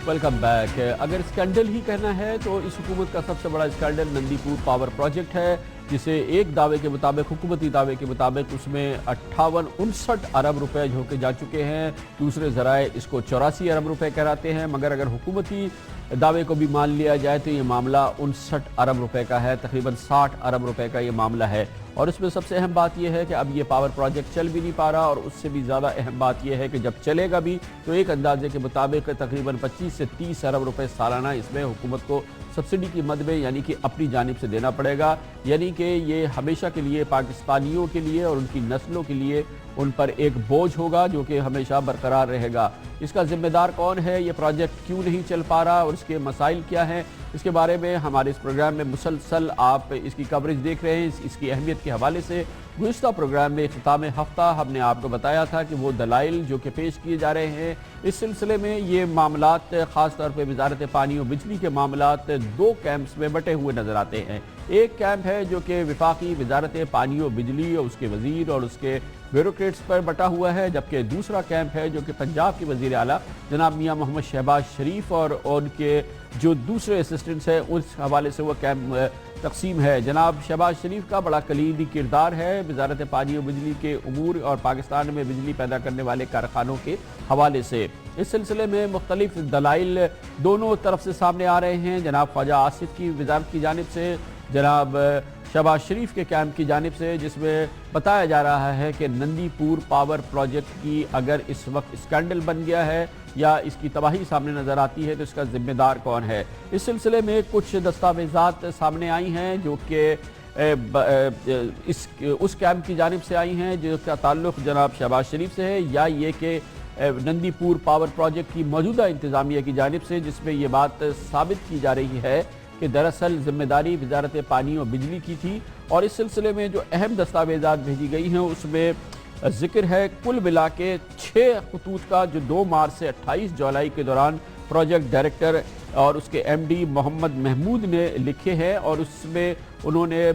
Welcome back. अगर scandal ही कहना है तो इस हुकूमत का सबसे बड़ा स्कैंडल नंदीपुर पावर प्रोजेक्ट है, जिसे एक दावे के मुताबिक, हुकूमती दावे के मुताबिक, उसमें 58-59 अरब रुपए झोंके जा चुके हैं। दूसरे ज़राए इसको 84 अरब रुपए कराते हैं, मगर अगर हुकूमती दावे को भी मान लिया जाए तो ये मामला 59 अरब रुपए का है। तकरीबन 60 अरब रुपए का ये मामला है। और इसमें सबसे अहम बात यह है कि अब ये पावर प्रोजेक्ट चल भी नहीं पा रहा, और उससे भी ज़्यादा अहम बात यह है कि जब चलेगा भी तो एक अंदाजे के मुताबिक तकरीबन 25 से 30 अरब रुपए सालाना इसमें हुकूमत को सब्सिडी की मद में, यानी कि अपनी जानिब से देना पड़ेगा। यानी कि ये हमेशा के लिए पाकिस्तानियों के लिए और उनकी नस्लों के लिए उन पर एक बोझ होगा जो कि हमेशा बरकरार रहेगा। इसका जिम्मेदार कौन है, ये प्रोजेक्ट क्यों नहीं चल पा रहा और इसके मसाइल क्या हैं, इसके बारे में हमारे इस प्रोग्राम में मुसलसल आप इसकी कवरेज देख रहे हैं। इसकी अहमियत के हवाले से गुज़िश्ता प्रोग्राम में ख़िताम हफ्ता हमने आपको बताया था कि वो दलाइल जो कि पेश किए जा रहे हैं, इस सिलसिले में ये मामलात ख़ास तौर पर वज़ारत पानी और बिजली के मामलात दो कैंप्स में बटे हुए नज़र आते हैं। एक कैंप है जो कि वफाकी वज़ारत पानी और बिजली और उसके वज़ीर और उसके ब्यूरोक्रेट्स पर बटा हुआ है, जबकि दूसरा कैंप है जो कि पंजाब के वज़ीर आला जनाब मियां मोहम्मद शहबाज शरीफ और उनके जो दूसरे असिस्टेंट्स हैं उस हवाले से वो कैंप तकसीम है। जनाब शहबाज शरीफ का बड़ा कलीदी किरदार है वज़ारत पानी और बिजली के उमूर और पाकिस्तान में बिजली पैदा करने वाले कारखानों के हवाले से। इस सिलसिले में मुख्तलिफ दलाइल दोनों तरफ से सामने आ रहे हैं। जनाब ख्वाजा आसिफ की वज़ारत की जानिब से, जनाब शहबाज शरीफ के कैंप की जानिब से, जिसमें बताया जा रहा है कि नंदीपुर पावर प्रोजेक्ट की अगर इस वक्त स्कैंडल बन गया है या इसकी तबाही सामने नज़र आती है तो इसका ज़िम्मेदार कौन है। इस सिलसिले में कुछ दस्तावेज़ात सामने आई हैं जो कि उस कैंप की जानिब से आई हैं जिसका ताल्लुक़ जनाब शहबाज शरीफ से है, या ये कि नंदीपुर पावर प्रोजेक्ट की मौजूदा इंतज़ामिया की जानिब से, जिसमें ये बात साबित की जा रही है कि दरअसल ज़िम्मेदारी वज़ारत पानी और बिजली की थी। और इस सिलसिले में जो अहम दस्तावेज़ात भेजी गई हैं उसमें ज़िक्र है कुल मिला के 6 खतूत का, जो 2 मार्च से 28 जुलाई के दौरान प्रोजेक्ट डायरेक्टर और उसके एमडी मोहम्मद महमूद ने लिखे हैं। और उसमें उन्होंने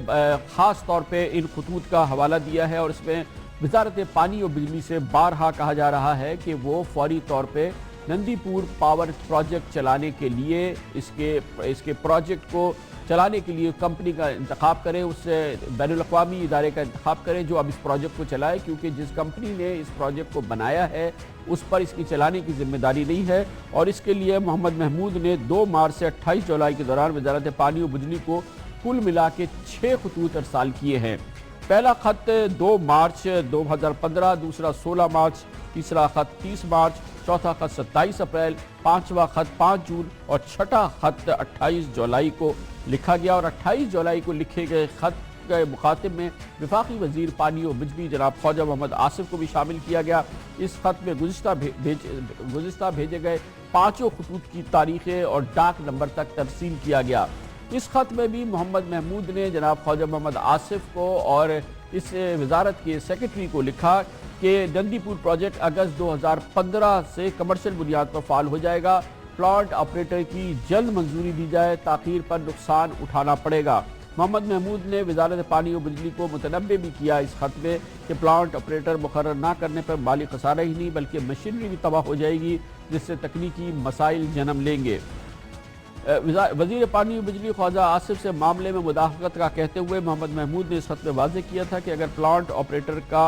ख़ास तौर पे इन खतूत का हवाला दिया है, और इसमें वज़ारत पानी और बिजली से बारहा कहा जा रहा है कि वो फौरी तौर पे नंदीपुर पावर प्रोजेक्ट चलाने के लिए, इसके प्रोजेक्ट को चलाने के लिए कंपनी का इंतखाब करें, उससे बैनुल-अक़वामी इदारे का इंतखाब करें जो अब इस प्रोजेक्ट को चलाए, क्योंकि जिस कंपनी ने इस प्रोजेक्ट को बनाया है उस पर इसकी चलाने की जिम्मेदारी नहीं है। और इसके लिए मोहम्मद महमूद ने 2 मार्च से 28 जुलाई के दौरान वज़ारत पानी और बिजली को कुल मिला के 6 खतूत अरसाल किए हैं। पहला ख़त 2 मार्च 2015, दूसरा 16 मार्च, तीसरा ख़त 30 मार्च, चौथा ख़त 27 अप्रैल, पाँचवा ख़त 5 जून और छठा ख़त 28 जुलाई को लिखा गया। और 28 जुलाई को लिखे गए ख़त के मुखातिब में वफाकी वज़ीर पानी और बिजली जनाब ख्वाजा मोहम्मद आसिफ को भी शामिल किया गया। इस ख़त में गुज़िश्ता भेजे गए 5 खतूत की तारीख़ें और डाक नंबर तक तरसील किया गया। इस ख़त में भी मोहम्मद महमूद ने जनाब ख्वाजा मोहम्मद आसिफ को और इस वज़ारत के सेक्रेटरी को लिखा कि नंदीपुर प्रोजेक्ट अगस्त 2015 से कमर्शियल बुनियाद पर फ़ाल हो जाएगा। प्लांट ऑपरेटर की जल्द मंजूरी दी जाए, ताख़ीर पर नुकसान उठाना पड़ेगा। मोहम्मद महमूद ने वज़ारत पानी और बिजली को मुतनब्बे भी किया इस ख़त में कि प्लांट ऑपरेटर मुकर्रर ना करने पर माली खसारा ही नहीं बल्कि मशीनरी भी तबाह हो जाएगी, जिससे तकनीकी मसाइल जन्म लेंगे। वज़ीर पानी और बिजली ख्वाजा आसिफ से मामले में मुदाखलत का कहते हुए मोहम्मद महमूद ने इस ख़त में वाज़ेह किया था कि अगर प्लांट ऑपरेटर का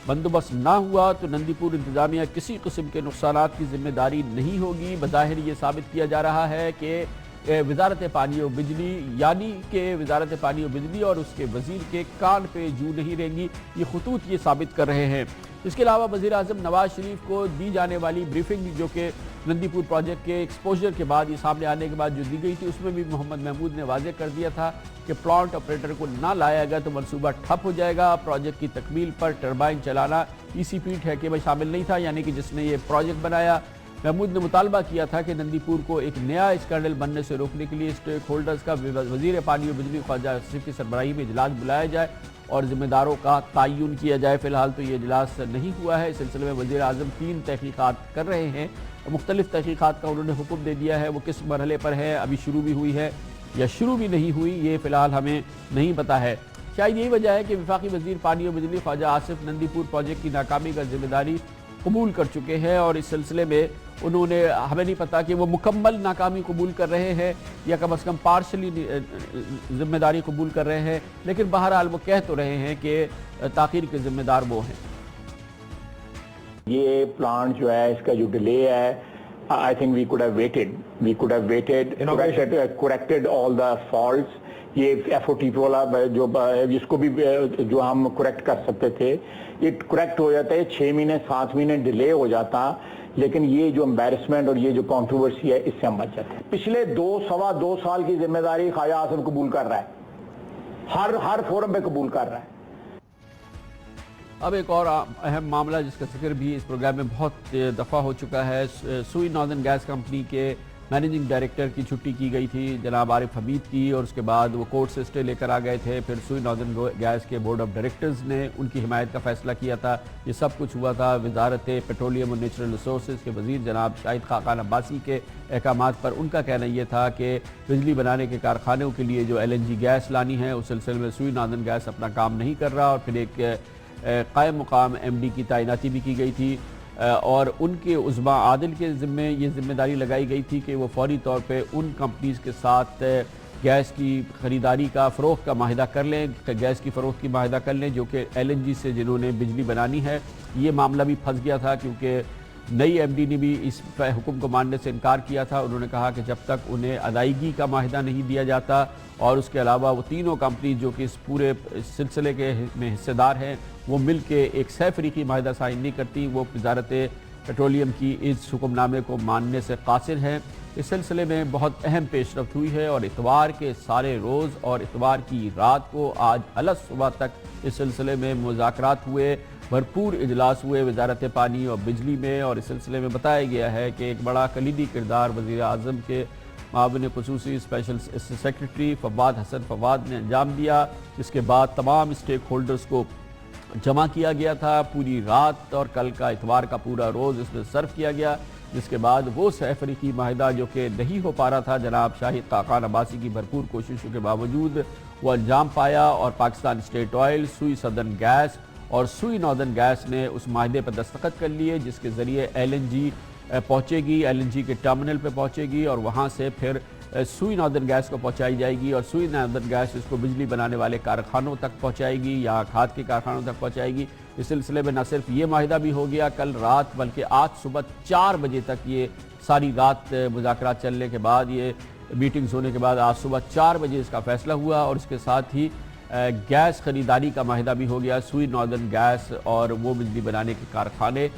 बंदोबस्त ना हुआ तो नंदीपुर इंतज़ामिया किसी किस्म के नुकसानात की जिम्मेदारी नहीं होगी। बज़ाहिर ये साबित किया जा रहा है कि वज़ारत पानी और बिजली, यानी कि वज़ारत पानी और बिजली और उसके वज़ीर के कान पे जू नहीं रहेंगी। ये खतूत ये साबित कर रहे हैं। इसके अलावा वज़ीर आज़म नवाज शरीफ को दी जाने वाली ब्रीफिंग जो कि नंदीपुर प्रोजेक्ट के एक्सपोजर के बाद, ये सामने आने के बाद जो दी गई थी, उसमें भी मोहम्मद महमूद ने वाज़ेह कर दिया था कि प्लांट ऑपरेटर को ना लाया गया तो मनसूबा ठप हो जाएगा। प्रोजेक्ट की तकमील पर टरबाइन चलाना ECP ठेके में शामिल नहीं था, यानी कि जिसने ये प्रोजेक्ट बनाया। महमूद ने मुतालबा किया था कि नंदीपुर को एक नया स्कैंडल बनने से रोकने के लिए स्टेक होल्डर्स का वज़ीर पानी और बिजली ख्वाजा आसिफ की सरबराही में इजलास बुलाया जाए और ज़िम्मेदारों का तयन किया जाए। फ़िलहाल तो ये इजलास नहीं हुआ है। इस सिलसिले में वज़ीर आज़म 3 तहक़ीक़ात कर रहे हैं। मुख्तलिफ तहक़ीक़ात का उन्होंने हुक्म दे दिया है, वो किस मरहले पर है, अभी शुरू भी हुई है या शुरू भी नहीं हुई, ये फ़िलहाल हमें नहीं पता है। शायद यही वजह है कि वफाकी वज़ीर पानी और बिजली ख्वाजा आसिफ नंदीपुर प्रोजेक्ट की नाकामी का जिम्मेदारी قبول کر چکے ہیں اور اس سلسلے میں انہوں نے ہمیں نہیں پتا کہ وہ مکمل ناکامی قبول کر رہے ہیں یا کم از کم پارشلی ذمہ داری قبول کر رہے ہیں، لیکن بہرحال وہ کہہ تو رہے ہیں کہ تاخیر کے ذمہ دار وہ ہیں۔ یہ پلانٹ جو ہے اس کا جو ڈیلے ہے I think we could have waited, corrected all the faults. یہ FOT والا جو جس کو بھی جو ہم کریکٹ کر سکتے تھے یہ کریکٹ ہو جاتا ہے، 6 مہینے 7 مہینے ڈیلے ہو جاتا، لیکن یہ جو امبیرسمنٹ اور یہ جو کانٹروورسی ہے اس سے ہم بچ جاتے ہیں۔ پچھلے 2 سال کی ذمہ داری خواجہ آصف قبول کر رہا ہے، ہر فورم پہ قبول کر رہا ہے۔ اب ایک اور اہم معاملہ جس کا ذکر بھی اس پروگرام میں بہت دفعہ ہو چکا ہے، سوئی ناردرن گیس کمپنی کے مینیجنگ ڈائریکٹر کی چھٹی کی گئی تھی جناب عارف حمید کی، اور اس کے بعد وہ کورٹ سے اسٹے لے کر آ گئے تھے۔ پھر سوئی ناردرن گیس کے بورڈ آف ڈائریکٹرز نے ان کی حمایت کا فیصلہ کیا تھا۔ یہ سب کچھ ہوا تھا وزارت پیٹرولیم اور نیچرل ریسورسز کے وزیر جناب شاہد خاقان عباسی کے احکامات پر۔ ان کا کہنا یہ تھا کہ بجلی بنانے کے کارخانوں کے لیے جو LNG گیس لانی ہے اس سلسلے میں سوئی ناردرن گیس اپنا کام نہیں کر رہا، اور پھر ایک قائم مقام MD کی تعیناتی بھی کی گئی تھی، اور ان کے عظما عادل کے ذمے یہ ذمہ داری لگائی گئی تھی کہ وہ فوری طور پہ ان کمپنیز کے ساتھ گیس کی خریداری کا فروخت کا معاہدہ کر لیں، گیس کی فروخت کی معاہدہ کر لیں جو کہ LNG سے جنہوں نے بجلی بنانی ہے۔ یہ معاملہ بھی پھنس گیا تھا کیونکہ نئی MD نے بھی اس حکم کو ماننے سے انکار کیا تھا۔ انہوں نے کہا کہ جب تک انہیں ادائیگی کا معاہدہ نہیں دیا جاتا، اور اس کے علاوہ وہ تینوں کمپنی جو کہ اس پورے سلسلے کے میں حصے دار ہیں وہ مل کے ایک سہ فریقی معاہدہ سائن نہیں کرتی، وہ وزارت پیٹرولیم کی اس حکم نامے کو ماننے سے قاصر ہیں۔ اس سلسلے میں بہت اہم پیش رفت ہوئی ہے، اور اتوار کے سارے روز اور اتوار کی رات کو آج الگ صبح تک اس سلسلے میں مذاکرات ہوئے، بھرپور اجلاس ہوئے وزارت پانی اور بجلی میں، اور اس سلسلے میں بتایا گیا ہے کہ ایک بڑا کلیدی کردار وزیر اعظم کے معاون خصوصی اسپیشل سیکرٹری فواد حسن فواد نے انجام دیا، جس کے بعد تمام اسٹیک ہولڈرز کو جمع کیا گیا تھا پوری رات، اور کل کا اتوار کا پورا روز اس میں صرف کیا گیا، جس کے بعد وہ سہ فریقی معاہدہ جو کہ نہیں ہو پا رہا تھا جناب شاہد خاقان عباسی کی بھرپور کوششوں کے باوجود وہ انجام پایا، اور پاکستان اسٹیٹ آئل، سوئی سدرن گیس اور سوئی ناردرن گیس نے اس معاہدے پر دستخط کر لیے، جس کے ذریعے LNG پہنچے گی، LNG کے ٹرمنل پہ پہنچے گی، اور وہاں سے پھر سوئی ناردرن گیس کو پہنچائی جائے گی، اور سوئی ناردرن گیس اس کو بجلی بنانے والے کارخانوں تک پہنچائے گی یا کھاد کے کارخانوں تک پہنچائے گی۔ اس سلسلے میں نہ صرف یہ معاہدہ بھی ہو گیا کل رات، بلکہ آج صبح 4 بجے تک یہ ساری رات مذاکرات چلنے کے بعد، یہ میٹنگز ہونے کے بعد آج صبح 4 بجے اس کا فیصلہ ہوا، اور اس کے ساتھ ہی گیس خریداری کا معاہدہ بھی ہو گیا۔ سوئی ناردرن گیس اور وہ بجلی بنانے کے کارخانے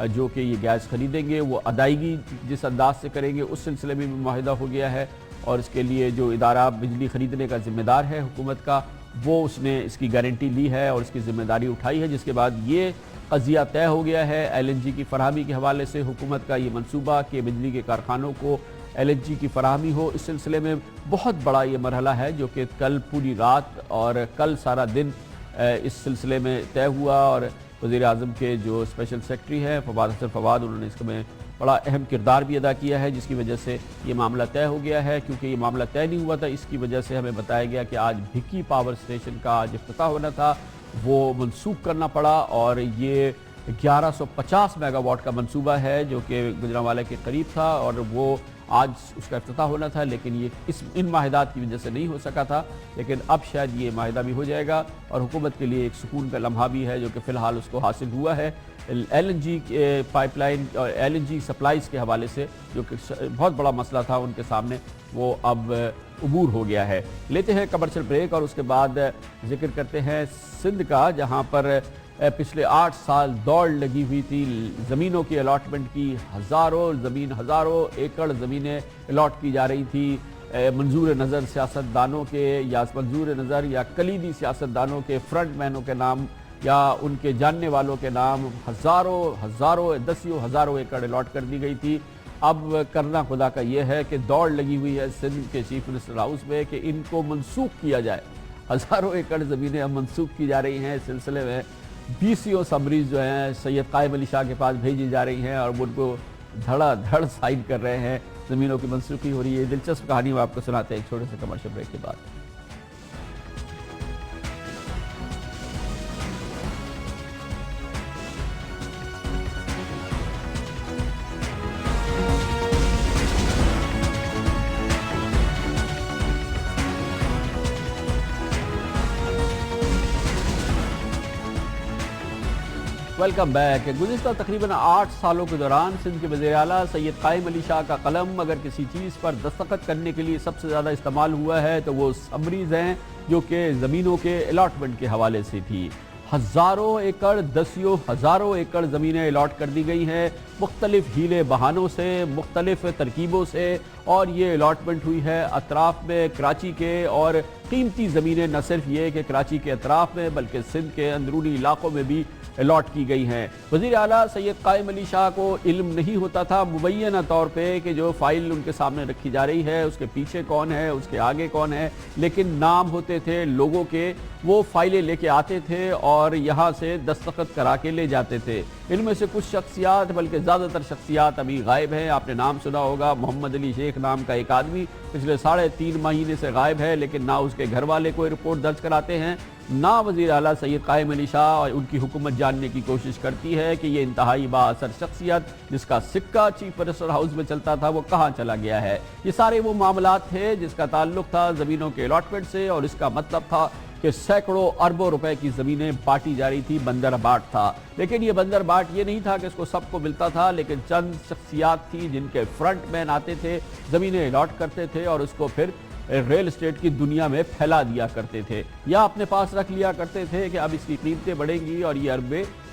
جو کہ یہ گیس خریدیں گے وہ ادائیگی جس انداز سے کریں گے اس سلسلے میں بھی معاہدہ ہو گیا ہے، اور اس کے لیے جو ادارہ بجلی خریدنے کا ذمہ دار ہے حکومت کا، وہ اس نے اس کی گارنٹی لی ہے اور اس کی ذمہ داری اٹھائی ہے، جس کے بعد یہ قضیہ طے ہو گیا ہے۔ LNG کی فراہمی کے حوالے سے حکومت کا یہ منصوبہ کہ بجلی کے کارخانوں کو LNG کی فراہمی ہو، اس سلسلے میں بہت بڑا یہ مرحلہ ہے جو کہ کل پوری رات اور کل سارا دن اس سلسلے میں طے ہوا، اور وزیر اعظم کے جو اسپیشل سیکرٹری ہیں فواد حسن فواد، انہوں نے اس میں بڑا اہم کردار بھی ادا کیا ہے، جس کی وجہ سے یہ معاملہ طے ہو گیا ہے۔ کیونکہ یہ معاملہ طے نہیں ہوا تھا، اس کی وجہ سے ہمیں بتایا گیا کہ آج بھکی پاور سٹیشن کا آج افتتاح ہونا تھا، وہ منسوخ کرنا پڑا، اور یہ 1150 میگا واٹ کا منصوبہ ہے جو کہ گجرانوالہ کے قریب تھا، اور وہ آج اس کا افتتاح ہونا تھا، لیکن یہ ان معاہدات کی وجہ سے نہیں ہو سکا تھا، لیکن اب شاید یہ معاہدہ بھی ہو جائے گا، اور حکومت کے لیے ایک سکون کا لمحہ بھی ہے جو کہ فی الحال اس کو حاصل ہوا ہے۔ LNG پائپ لائن اور LNG سپلائز کے حوالے سے جو کہ بہت بڑا مسئلہ تھا ان کے سامنے، وہ اب عبور ہو گیا ہے۔ لیتے ہیں کمرشل بریک، اور اس کے بعد ذکر کرتے ہیں سندھ کا، جہاں پر پچھلے 8 سال دوڑ لگی ہوئی تھی زمینوں کی الاٹمنٹ کی، ہزاروں ایکڑ زمینیں الاٹ کی جا رہی تھی منظور نظر سیاستدانوں کے، یا منظور نظر یا کلیدی سیاستدانوں کے، فرنٹ مینوں کے نام یا ان کے جاننے والوں کے نام، ہزاروں ایکڑ الاٹ کر دی گئی تھی۔ اب کرنا خدا کا یہ ہے کہ دوڑ لگی ہوئی ہے سندھ کے چیف منسٹر ہاؤس میں کہ ان کو منسوخ کیا جائے۔ ہزاروں ایکڑ زمینیں اب منسوخ کی جا رہی ہیں، اس سلسلے میں BCO سمریز جو ہیں سید قائم علی شاہ کے پاس بھیجی جا رہی ہیں، اور وہ ان کو دھڑا دھڑ سائن کر رہے ہیں، زمینوں کی منسوخی ہو رہی ہے۔ دلچسپ کہانی وہ آپ کو سناتے ہیں ایک چھوٹے سے کمرشل بریک کے بعد۔ Welcome back. गुज़िश्ता तकरीबन 8 सालों के दौरान सिंध के वज़ीर आला सैयद कायम अली शाह का कलम अगर किसी चीज़ पर दस्तखत करने के लिए सबसे ज़्यादा इस्तेमाल हुआ है तो वो समरीज़ हैं जो कि ज़मीनों के अलाटमेंट के हवाले से थी। हज़ारों एकड़, दसियों हज़ारों एकड़ ज़मीनें अलाट कर दी गई हैं मुख्तलिफ हीले बहानों से, मुख्तलिफ तरकीबों से, और ये अलाटमेंट हुई है अतराफ़ में कराची के। और कीमती ज़मीनें न सिर्फ ये कि कराची के अतराफ़ में बल्कि सिंध के अंदरूनी इलाकों में भी अलॉट की गई हैं। वज़ीर आला सैयद कायम अली शाह को इल्म नहीं होता था मुबैना तौर पे कि जो फ़ाइल उनके सामने रखी जा रही है उसके पीछे कौन है, उसके आगे कौन है, लेकिन नाम होते थे लोगों के, वो फाइलें लेके आते थे और यहाँ से दस्तखत करा के ले जाते थे। इनमें से कुछ शख्सियात बल्कि ज़्यादातर शख्सियात अभी गायब हैं। आपने नाम सुना होगा मोहम्मद अली शेख नाम का एक आदमी पिछले 3.5 महीने से गायब है, लेकिन ना उसके घर वाले कोई रिपोर्ट दर्ज कराते हैं, ना वज़ीर आला सैयद कायम अली शाह और उनकी हुकूमत जानने की कोशिश करती है कि ये इंतहाई बाअसर शख्सियत जिसका सिक्का चीफ मिनिस्टर हाउस में चलता था वो कहाँ चला गया है। ये सारे वो मामलात थे जिसका ताल्लुक था ज़मीनों के अलॉटमेंट से, और इसका मतलब था कि सैकड़ों अरबों रुपए की ज़मीनें बांटी जा रही थी, बंदर बाट था। लेकिन ये बंदर बाट ये नहीं था कि इसको सबको मिलता था, लेकिन चंद शख्सियात थी जिनके फ्रंट मैन आते थे, ज़मीनें अलॉट करते थे और उसको फिर रियल एस्टेट की दुनिया में फैला दिया करते थे या अपने पास रख लिया करते थे कि अब इसकी कीमतें बढ़ेंगी और ये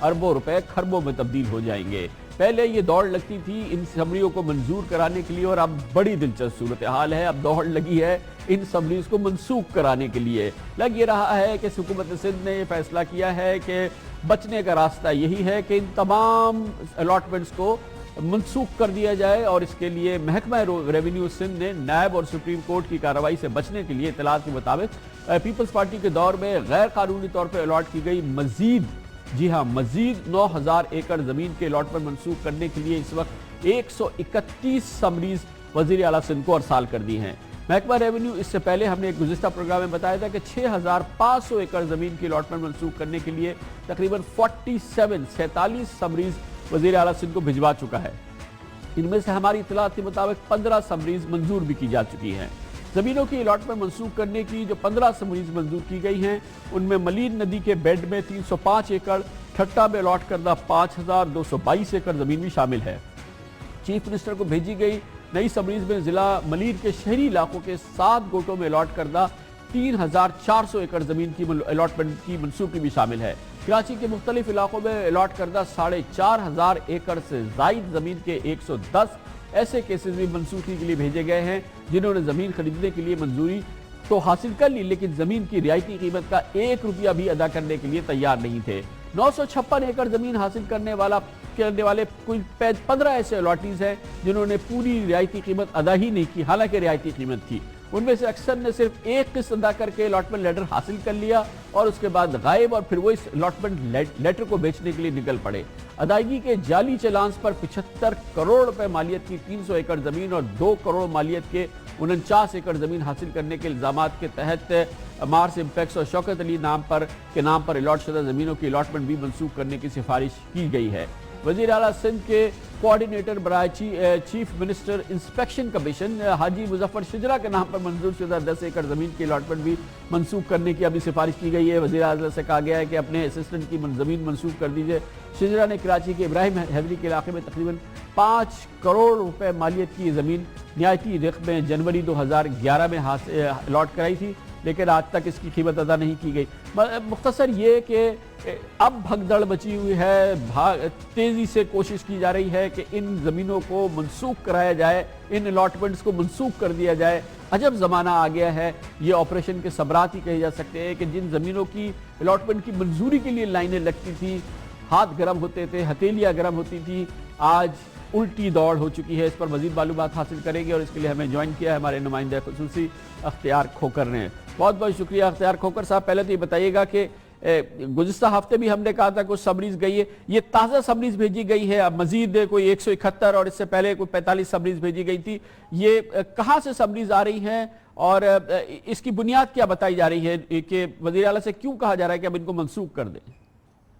अरबों रुपए खरबों में तब्दील हो जाएंगे। पहले ये दौड़ लगती थी इन समरियों को मंजूर कराने के लिए, और अब बड़ी दिलचस्प सूरत हाल है, अब दौड़ लगी है इन समरीज को मनसूख कराने के लिए। लग ये रहा है कि हुकूमत सिंध ने ये फैसला किया है कि बचने का रास्ता यही है कि इन तमाम अलॉटमेंट्स को मनसूख कर दिया जाए, और इसके लिए महकमा रेवेन्यू सिंध ने नायब और सुप्रीम कोर्ट की कार्रवाई से बचने के लिए इत्तलात के मुताबिक पीपल्स पार्टी के दौर में गैर कानूनी तौर पर अलॉट की गई मजीद 9,000 एकड़ जमीन के अलॉटमेंट मनसूख करने के लिए इस वक्त 131 समरीज वज़ीर आला सिंध को अरसाल कर दी हैं। महकमा रेवेन्यू इससे पहले हमने एक गुज़िश्ता प्रोग्राम में बताया था कि 6,500 एकड़ जमीन की अलॉटमेंट मनसूख करने के लिए तकरीबन 47 समरीज वज़ीर आला सिंध को भिजवा चुका है। इनमें से हमारी इत्तलात के मुताबिक 15 समरीज मंजूर भी की जा चुकी हैं। ज़मीनों की अलॉटमेंट मनसूख करने की जो 15 समरीज मंजूर की गई हैं उनमें मलीन नदी के बेड में 305 एकड़, ठट्टा में अलॉट करदा 5,222 एकड़ ज़मीन भी शामिल है। चीफ मिनिस्टर को भेजी गई नई समरीज में जिला मलीर के शहरी इलाकों के 7 गोटों में अलॉट करदा 3,400 एकड़ जमीन की अलॉटमेंट की मनसूखी भी शामिल है। कराची के मुख्तलिफ इलाकों में अलॉट करदा 4,500 एकड़ से जायद जमीन के 110 ऐसे केसेस भी मनसूखी के लिए भेजे गए हैं जिन्होंने जमीन खरीदने के लिए मंजूरी तो हासिल कर ली, लेकिन जमीन की रियायती कीमत का 1 रुपया भी अदा करने के लिए तैयार नहीं थे। 956 एकड़ जमीन हासिल करने वाले कुल 15 ऐसे अलॉटीज हैं जिन्होंने पूरी रियायती कीमत अदा ही नहीं की, हालांकि रियायती कीमत थी। उनमें से अक्सर ने सिर्फ एक किस्त अदा करके अलॉटमेंट लेटर हासिल कर लिया और उसके बाद गायब, और फिर वो इस अलॉटमेंट लेटर को बेचने के लिए निकल पड़े। अदायगी के जाली चलान्स पर 75 करोड़ रुपए मालियत की 300 एकड़ जमीन और 2 करोड़ मालियत के 49 एकड़ जमीन हासिल करने के इल्जामात के तहत मार्स इम्पैक्स और शौकत अली नाम पर अलॉट शुदा जमीनों की अलॉटमेंट भी मनसूख करने की सिफारिश की गई है। वज़ीर आला सिंध के कोऑर्डिनेटर बराए chief minister inspection commission Haji Muzaffar Shajra के नाम पर मंजूर शुदा 10 एकड़ जमीन की अलॉटमेंट भी मनसूख करने की अभी सिफारिश की गई है। वज़ीर आला से कहा गया है कि अपने असिस्टेंट की जमीन मनसूख कर दीजिए। शिजरा ने कराची के इब्राहिम हैदरी के इलाके में तकरीबन 5 करोड़ रुपए मालियत की जमीन नियाती रिक़ में जनवरी 2011 में अलॉट कराई थी, लेकिन आज तक इसकी कीमत अदा नहीं की गई। मुख्तसर ये कि अब भगदड़ मची हुई है, तेज़ी से कोशिश की जा रही है कि इन ज़मीनों को मनसूख कराया जाए, इन अलॉटमेंट्स को मनसूख कर दिया जाए। अजब ज़माना आ गया है, ये ऑपरेशन के सबरात ही कहे जा सकते हैं कि जिन ज़मीनों की अलॉटमेंट की मंजूरी के लिए लाइनें लगती थी, हाथ गर्म होते थे, हथेलियाँ गर्म होती थी, आज उल्टी दौड़ हो चुकी है। इस पर मज़ीद मालूमात हासिल करेंगे और इसके लिए हमें ज्वाइन किया है हमारे नुमाइंदे खुसूसी अख्तियार खोकर ने। बहुत बहुत शुक्रिया अख्तियार खोकर साहब। पहले तो ये बताइएगा कि गुज़िश्ता हफ्ते भी हमने कहा था कुछ समरीज गई है, ये ताज़ा समरीज भेजी गई है, अब मजीद कोई 171 और इससे पहले कोई 45 समरीज भेजी गई थी, ये कहाँ से समरीज आ रही हैं और इसकी बुनियाद क्या बताई जा रही है कि वज़ीर आला से क्यों कहा जा रहा है कि अब इनको मनसूख कर दें?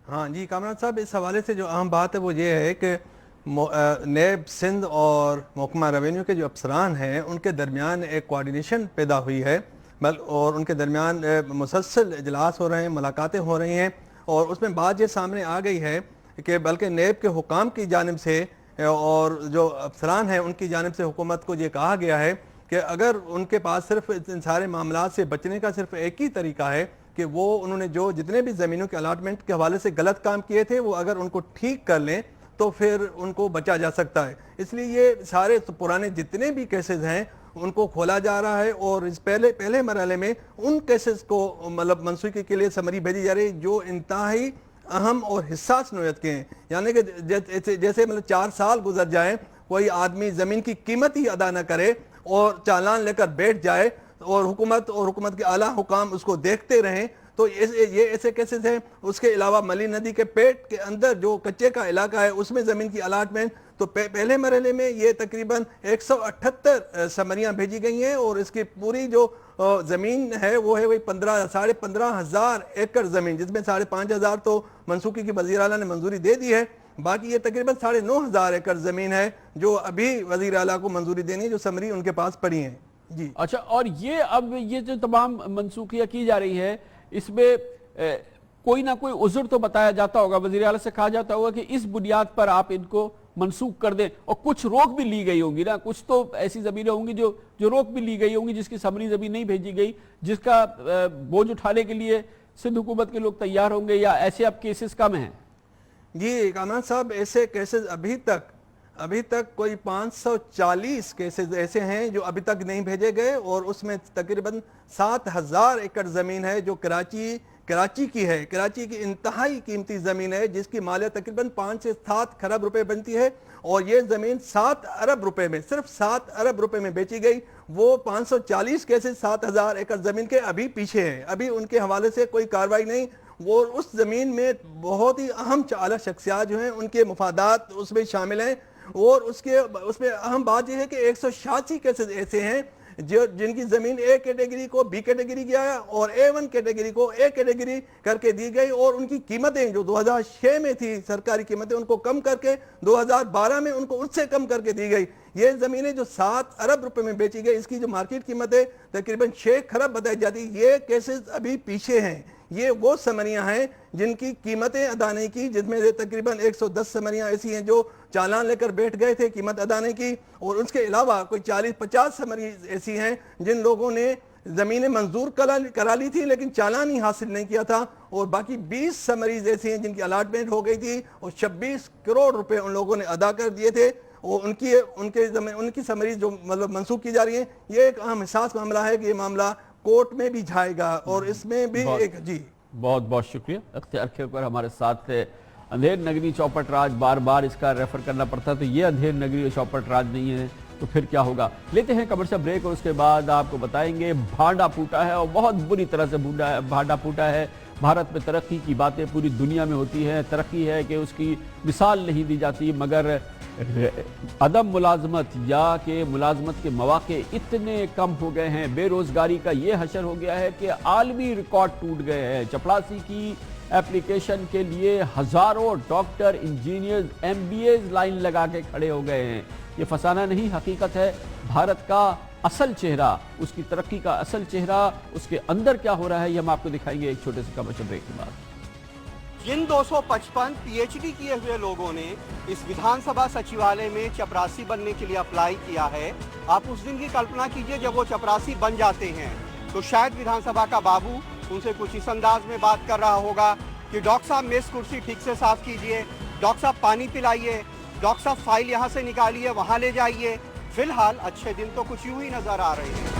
हाँ जी कामरान साहब, इस हवाले से जो अहम बात है वो ये है कि नेब सिंध और महकमा रेवेन्यू के जो अफसरान हैं उनके दरमियान एक कोऑर्डिनेशन पैदा हुई है, और उनके दरमियान मुसलसल इजलास हो रहे हैं, मुलाकातें हो रही हैं, और उसमें बात ये सामने आ गई है کہ بلکہ نیب کے حکام کی جانب سے اور جو افسران ہیں ان کی جانب سے حکومت کو یہ کہا گیا ہے کہ اگر ان کے پاس صرف ان سارے معاملات سے بچنے کا صرف ایک ہی طریقہ ہے کہ وہ انہوں نے جو جتنے بھی زمینوں کے الاٹمنٹ کے حوالے سے غلط کام کیے تھے وہ اگر ان کو ٹھیک کر لیں تو پھر ان کو بچا جا سکتا ہے. اس لیے یہ سارے پرانے جتنے بھی کیسز ہیں ان کو کھولا جا رہا ہے اور اس پہلے مرحلے میں ان کیسز کو مطلب منسوخی کے لیے سمری بھیجی جا رہی ہے جو انتہائی اہم اور حساس نوعیت کے ہیں. یعنی کہ جیسے مطلب 4 سال گزر جائیں کوئی آدمی زمین کی قیمت ہی ادا نہ کرے اور چالان لے کر بیٹھ جائے اور حکومت کے اعلیٰ حکام اس کو دیکھتے رہیں تو یہ ایسے کیسز ہیں. اس کے علاوہ ملی ندی کے پیٹ کے اندر جو کچے کا علاقہ ہے اس میں زمین کی الاٹمنٹ تو پہلے مرحلے میں یہ تقریباً 178 سمریاں بھیجی گئی ہیں اور اس کی پوری جو زمین ہے وہ ہے وہی 15,500 ایکڑ زمین جس میں 5,500 تو منسوخی کی وزیر اعلیٰ نے منظوری دے دی ہے. باقی یہ تقریباً 9,500 ایکڑ زمین ہے جو ابھی وزیر اعلیٰ کو منظوری دینی ہے جو سمری ان کے پاس پڑی ہیں. جی اچھا, اور یہ جو تمام منسوخیاں کی جا رہی ہے اس میں کوئی نہ کوئی عذر تو بتایا جاتا ہوگا, وزیر اعلیٰ سے کہا جاتا ہوگا کہ اس بنیاد پر آپ ان کو منسوخ کر دیں, اور کچھ روک بھی لی گئی ہوں گی نا, کچھ تو ایسی زمینیں ہوں گی جو روک بھی لی گئی ہوں گی جس کی سمری زمین نہیں بھیجی گئی, جس کا بوجھ اٹھانے کے لیے سندھ حکومت کے لوگ تیار ہوں گے, یا ایسے اب کیسز کم ہیں؟ جی کامران صاحب ایسے کیسز ابھی تک کوئی 540 کیسز ایسے ہیں جو ابھی تک نہیں بھیجے گئے اور اس میں تقریباً 7,000 ایکڑ زمین ہے جو کراچی کی ہے. کراچی کی انتہائی قیمتی زمین ہے جس کی مالیت تقریباً 5 سے 7 کھرب روپے بنتی ہے اور یہ زمین 7 ارب روپے میں صرف 7 ارب روپے میں بیچی گئی. وہ 540 کیسز 7,000 ایکڑ زمین کے ابھی پیچھے ہیں, ابھی ان کے حوالے سے کوئی کارروائی نہیں. وہ اس زمین میں بہت ہی اہم اعلیٰ شخصیات جو ہیں ان کے مفادات اس میں شامل ہیں اور اس میں اہم بات یہ ہے کہ 186 کیسز ایسے ہیں جن کی زمین اے کیٹیگری کو بی کیٹیگری کیا ہے اور A1 کیٹیگری کو اے کیٹیگری کر کے دی گئی اور ان کی قیمتیں جو 2006 میں تھی سرکاری قیمتیں ان کو کم کر کے 2012 میں ان کو اس سے کم کر کے دی گئی. یہ زمینیں جو 7 ارب روپے میں بیچی گئی اس کی جو مارکیٹ قیمت ہے تقریباً 6 کھرب بتائی جاتی. یہ کیسز ابھی پیچھے ہیں. یہ وہ سمریاں ہیں جن کی قیمتیں ادا نہیں کی, جس میں تقریباً 110 سمریاں ایسی ہیں جو چالان لے کر بیٹھ گئے تھے قیمت ادا نہیں کی, اور اس کے علاوہ کوئی 40-50 سمری ایسی ہیں جن لوگوں نے زمینیں منظور کرا لی تھی لیکن چالان ہی حاصل نہیں کیا تھا, اور باقی 20 سمریز ایسی ہیں جن کی الاٹمنٹ ہو گئی تھی اور 26 کروڑ روپے ان لوگوں نے ادا کر دیے تھے اور ان کی سمریز جو مطلب منسوخ کی جا رہی ہیں. یہ ایک اہم حساس معاملہ ہے کہ یہ معاملہ کورٹ میں بھی جائے گا اور اس میں بھی جی بہت بہت شکریہ. اختیار کے اوپر ہمارے ساتھ اندھیر نگری چوپٹ راج, بار بار اس کا ریفر کرنا پڑتا تو یہ اندھیر نگری چوپٹ راج نہیں ہے تو پھر کیا ہوگا. لیتے ہیں کمرشل بریک اور اس کے بعد آپ کو بتائیں گے بھانڈا پھوٹا ہے اور بہت بری طرح سے بھانڈا پھوٹا ہے. بھارت میں ترقی کی باتیں پوری دنیا میں ہوتی ہیں, ترقی ہے کہ اس کی مثال نہیں دی جاتی, مگر عدم ملازمت یا کہ ملازمت کے مواقع اتنے کم ہو گئے ہیں, بے روزگاری کا یہ حشر ہو گیا ہے کہ عالمی ریکارڈ ٹوٹ گئے ہیں. چپڑاسی کی اپلیکیشن کے لیے ہزاروں ڈاکٹر, انجینئرز, MBAs لائن لگا کے کھڑے ہو گئے ہیں. یہ فسانہ نہیں, حقیقت ہے. بھارت کا اصل چہرہ, اس کی ترقی کا اصل چہرہ, اس کے اندر کیا ہو رہا ہے یہ ہم آپ کو دکھائیں گے ایک چھوٹے سے کمرشل بریک کے بعد. جن 255 PhD کیے ہوئے لوگوں نے اس ویدھان سبھا سچیوالے میں چپراسی بننے کے لیے اپلائی کیا ہے, آپ اس دن کی کلپنا کیجئے جب وہ چپراسی بن جاتے ہیں تو شاید ویدھان سبھا کا بابو ان سے کچھ اس انداز میں بات کر رہا ہوگا کہ ڈاکٹر صاحب میز کرسی ٹھیک سے صاف کیجئے, ڈاکٹر صاحب پانی پلائیے, ڈاکٹر صاحب فائل یہاں سے نکالیے وہاں لے جائیے. فی الحال اچھے دن تو کچھ یوں ہی نظر آ رہے ہیں.